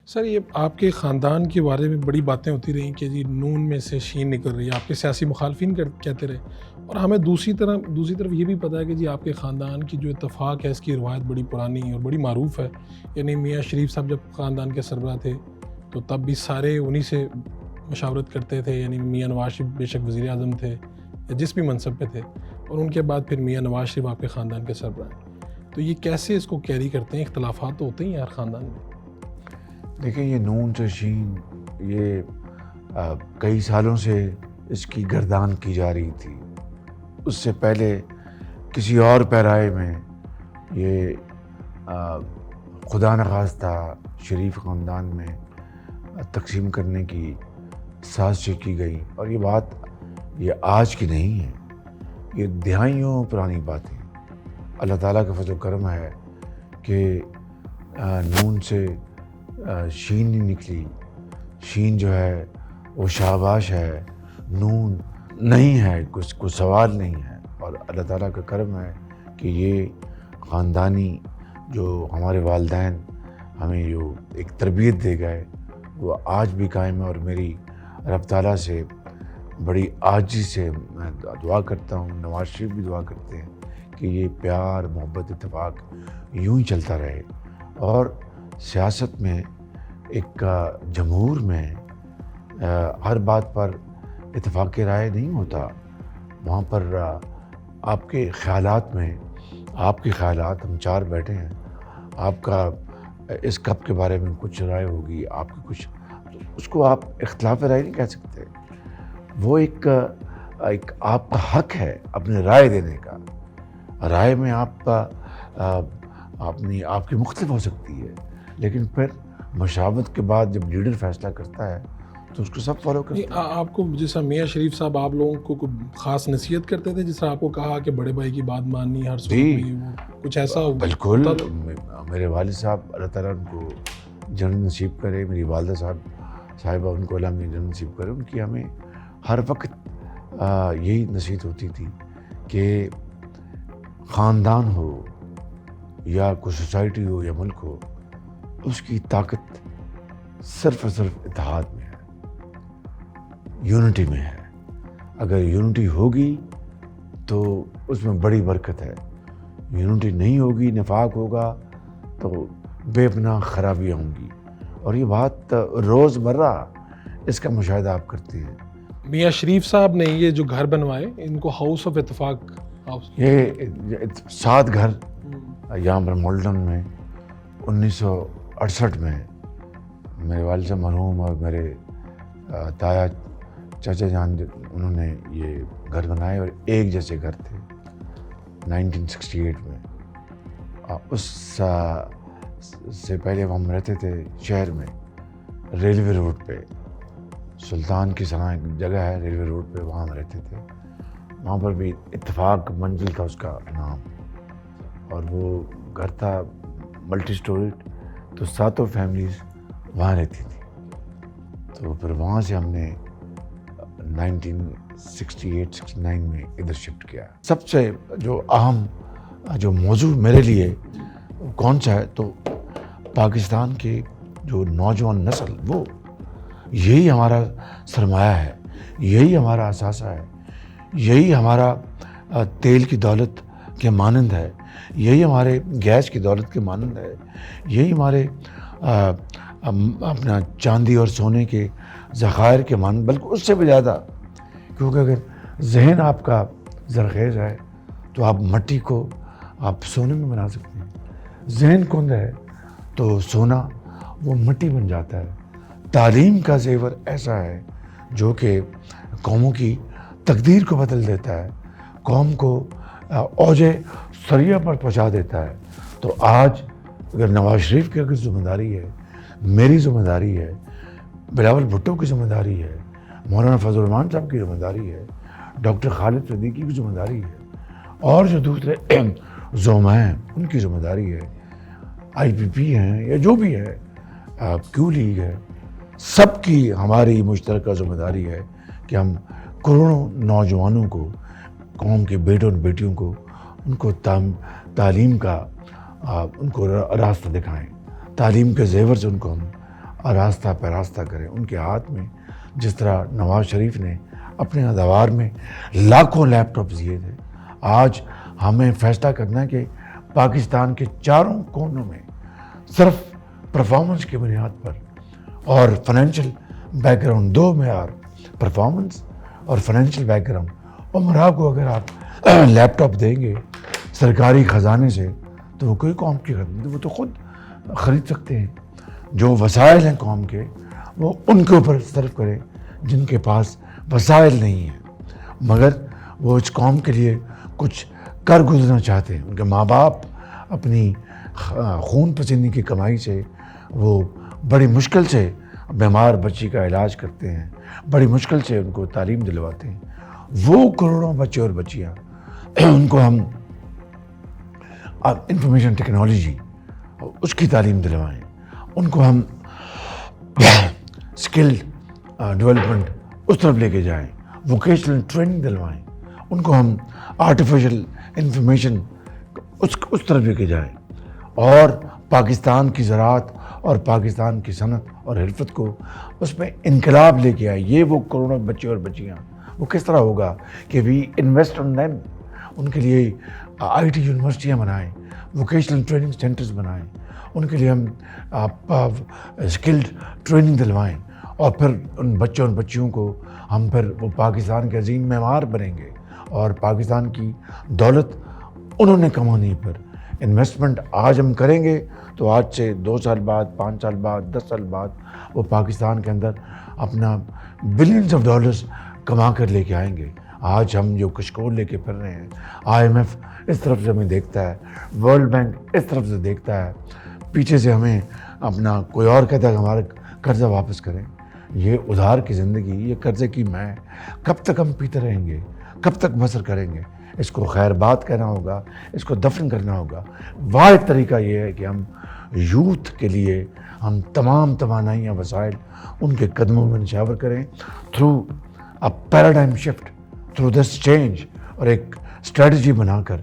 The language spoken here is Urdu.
سر یہ آپ کے خاندان کے بارے میں بڑی باتیں ہوتی رہیں کہ جی نون میں سے شین نکل رہی ہے، آپ کے سیاسی مخالفین کہتے رہے، اور ہمیں دوسری طرف یہ بھی پتہ ہے کہ جی آپ کے خاندان کی جو اتفاق ہے اس کی روایت بڑی پرانی اور بڑی معروف ہے. یعنی میاں شریف صاحب جب خاندان کے سربراہ تھے تو تب بھی سارے انہی سے مشاورت کرتے تھے. یعنی میاں نواز شریف بے شک وزیر اعظم تھے یا جس بھی منصب پہ تھے، اور ان کے بعد پھر میاں نواز شریف آپ کے خاندان کے سربراہ ہیں. تو یہ کیسے اس کو کیری کرتے ہیں؟ اختلافات تو ہوتے ہی ہیں ہر خاندان میں. دیکھیں، یہ نون سے شین یہ کئی سالوں سے اس کی گردان کی جا رہی تھی. اس سے پہلے کسی اور پیرائے میں یہ خدا نخواستہ شریف خاندان میں تقسیم کرنے کی سازشیں کی گئی. اور یہ بات یہ آج کی نہیں ہے، یہ دہائیوں پرانی بات ہے. اللہ تعالیٰ کا فضل و کرم ہے کہ نون سے شین نہیں نکلی. شین جو ہے وہ شاباش ہے، نون نہیں ہے، کچھ سوال نہیں ہے. اور اللہ تعالیٰ کا کرم ہے کہ یہ خاندانی جو ہمارے والدین ہمیں جو ایک تربیت دے گئے وہ آج بھی قائم ہے. اور میری رب تعالیٰ سے بڑی عاجزی سے میں دعا کرتا ہوں، نواز شریف بھی دعا کرتے ہیں کہ یہ پیار محبت اتفاق یوں ہی چلتا رہے. اور سیاست میں ایک جمہور میں ہر بات پر اتفاق رائے نہیں ہوتا. وہاں پر آپ کے خیالات میں آپ کے خیالات، ہم چار بیٹھے ہیں، آپ کا اس کپ کے بارے میں کچھ رائے ہوگی، آپ کی کچھ، اس کو آپ اختلاف رائے نہیں کہہ سکتے. وہ ایک آپ کا حق ہے اپنے رائے دینے کا. رائے میں آپ کی مختلف ہو سکتی ہے، لیکن پھر مشاورت کے بعد جب لیڈر فیصلہ کرتا ہے تو اس کو سب فالو کرتے ہیں. آپ کو جیسا میاں شریف صاحب آپ لوگوں کو خاص نصیحت کرتے تھے، جس طرح آپ کو کہا کہ بڑے بھائی کی بات ماننی ہر صورت میں، وہ کچھ ایسا بالکل. میرے والد صاحب اللہ تعالیٰ ان کو جنت نصیب کرے، میری والدہ صاحبہ ان کو اللہ میں جنت نصیب کرے. ان کی ہمیں ہر وقت یہی نصیحت ہوتی تھی کہ خاندان ہو یا کوئی سوسائٹی ہو یا ملک ہو، اس کی طاقت صرف اور صرف اتحاد میں ہے، یونٹی میں ہے. اگر یونٹی ہوگی تو اس میں بڑی برکت ہے. یونٹی نہیں ہوگی، نفاق ہوگا تو بے پناہ خرابیاں ہوں گی. اور یہ بات روز مرہ اس کا مشاہدہ آپ کرتے ہیں. میاں شریف صاحب نے یہ جو گھر بنوائے، ان کو ہاؤس آف اتفاق، یہ 7 گھر یہاں پر مولڈن میں 1968 میں میرے والد صاحب مرحوم اور میرے تایا چاچا جان انہوں نے یہ گھر بنائے، اور ایک جیسے گھر تھے 1968 میں. اس سے پہلے ہم رہتے تھے شہر میں، ریلوے روڈ پہ، سلطان کی سرائے ایک جگہ ہے ریلوے روڈ پہ، وہاں ہم رہتے تھے. وہاں پر بھی اتفاق منزل تھا اس کا نام، اور وہ گھر تھا ملٹی اسٹوریڈ، تو 7 فیملیز وہاں رہتی تھی. تو پھر وہاں سے ہم نے 1968-69 میں ادھر شفٹ کیا. سب سے جو اہم جو موضوع میرے لیے کون سا ہے، تو پاکستان کے جو نوجوان نسل، وہ یہی ہمارا سرمایہ ہے، یہی ہمارا اثاثہ ہے، یہی ہمارا تیل کی دولت کے مانند ہے، یہی ہمارے گیس کی دولت کے مانند ہے، یہی ہمارے اپنا چاندی اور سونے کے ذخائر کے مانند، بلکہ اس سے بھی زیادہ. کیونکہ اگر ذہن آپ کا زرخیز ہے تو آپ مٹی کو آپ سونے میں بنا سکتے ہیں. ذہن کند ہے تو سونا وہ مٹی بن جاتا ہے. تعلیم کا زیور ایسا ہے جو کہ قوموں کی تقدیر کو بدل دیتا ہے، قوم کو اوج ثریہ پر پہنچا دیتا ہے. تو آج اگر نواز شریف کی اگر ذمہ داری ہے، میری ذمہ داری ہے، بلاول بھٹو کی ذمہ داری ہے، مولانا فضل الرحمان صاحب کی ذمہ داری ہے، ڈاکٹر خالد صدیقی کی ذمہ داری ہے، اور جو دوسرے زعما ہیں ان کی ذمہ داری ہے، آئی پی پی ہیں یا جو بھی ہے، کیو لیگ ہے، سب کی ہماری مشترکہ ذمہ داری ہے کہ ہم کروڑوں نوجوانوں کو، قوم کے بیٹوں اور بیٹیوں کو، ان کو تعلیم کا ان کو راستہ دکھائیں، تعلیم کے زیور سے ان کو ہم آراستہ پیراستہ کریں. ان کے ہاتھ میں جس طرح نواز شریف نے اپنے ادوار میں لاکھوں لیپ ٹاپس دیے تھے, آج ہمیں فیصلہ کرنا ہے کہ پاکستان کے چاروں کونوں میں صرف پرفارمنس کی بنیاد پر اور فائنینشیل بیک گراؤنڈ, دو معیار, پرفارمنس اور فائنینشیل بیک گراؤنڈ. عمرہ کو اگر آپ لیپ ٹاپ دیں گے سرکاری خزانے سے تو وہ کوئی قوم کی خدمت, وہ تو خود خرید سکتے ہیں. جو وسائل ہیں قوم کے وہ ان کے اوپر صرف کریں جن کے پاس وسائل نہیں ہیں, مگر وہ اس قوم کے لیے کچھ کر گزرنا چاہتے ہیں. ان کے ماں باپ اپنی خون پسینے کی کمائی سے وہ بڑی مشکل سے بیمار بچی کا علاج کرتے ہیں, بڑی مشکل سے ان کو تعلیم دلواتے ہیں. وہ کروڑوں بچے اور بچیاں ان کو ہم انفارمیشن ٹیکنالوجی اس کی تعلیم دلوائیں, ان کو ہم اسکل ڈیولپمنٹ اس طرف لے کے جائیں, ووکیشنل ٹریننگ دلوائیں, ان کو ہم آرٹیفیشل انفارمیشن اس طرف لے کے جائیں, اور پاکستان کی زراعت اور پاکستان کی صنعت اور حرفت کو اس میں انقلاب لے کے آئے. یہ وہ کروڑوں بچے اور بچیاں, وہ کس طرح ہوگا کہ وی انویسٹ آن دیم, ان کے لیے آئی ٹی یونیورسٹیاں بنائیں, ووکیشنل ٹریننگ سینٹرز بنائیں, ان کے لیے ہم اسکلڈ ٹریننگ دلوائیں, اور پھر ان بچوں اور بچیوں کو ہم پھر وہ پاکستان کے عظیم معمار بنیں گے. اور پاکستان کی دولت انہوں نے کمانی پر انویسٹمنٹ آج ہم کریں گے تو آج سے 2 سال بعد, 5 سال بعد, 10 سال بعد وہ پاکستان کے اندر اپنا بلینز آف ڈالرز کما کر لے کے آئیں گے. آج ہم جو کشکول لے کے پھر رہے ہیں, IMF اس طرف سے ہمیں دیکھتا ہے, ورلڈ بینک اس طرف سے دیکھتا ہے, پیچھے سے ہمیں اپنا کوئی اور کہتا ہے کہ ہمارا قرضہ واپس کریں. یہ ادھار کی زندگی, یہ قرضے کی میں, کب تک ہم پیتے رہیں گے, کب تک بسر کریں گے؟ اس کو خیر بات کہنا ہوگا, اس کو دفن کرنا ہوگا. واحد طریقہ یہ ہے کہ ہم یوتھ کے لیے ہم تمام توانائیاں وسائل ان کے قدموں میں نشاور کریں through paradigm shift, through this change, اور ایک اسٹریٹجی بنا کر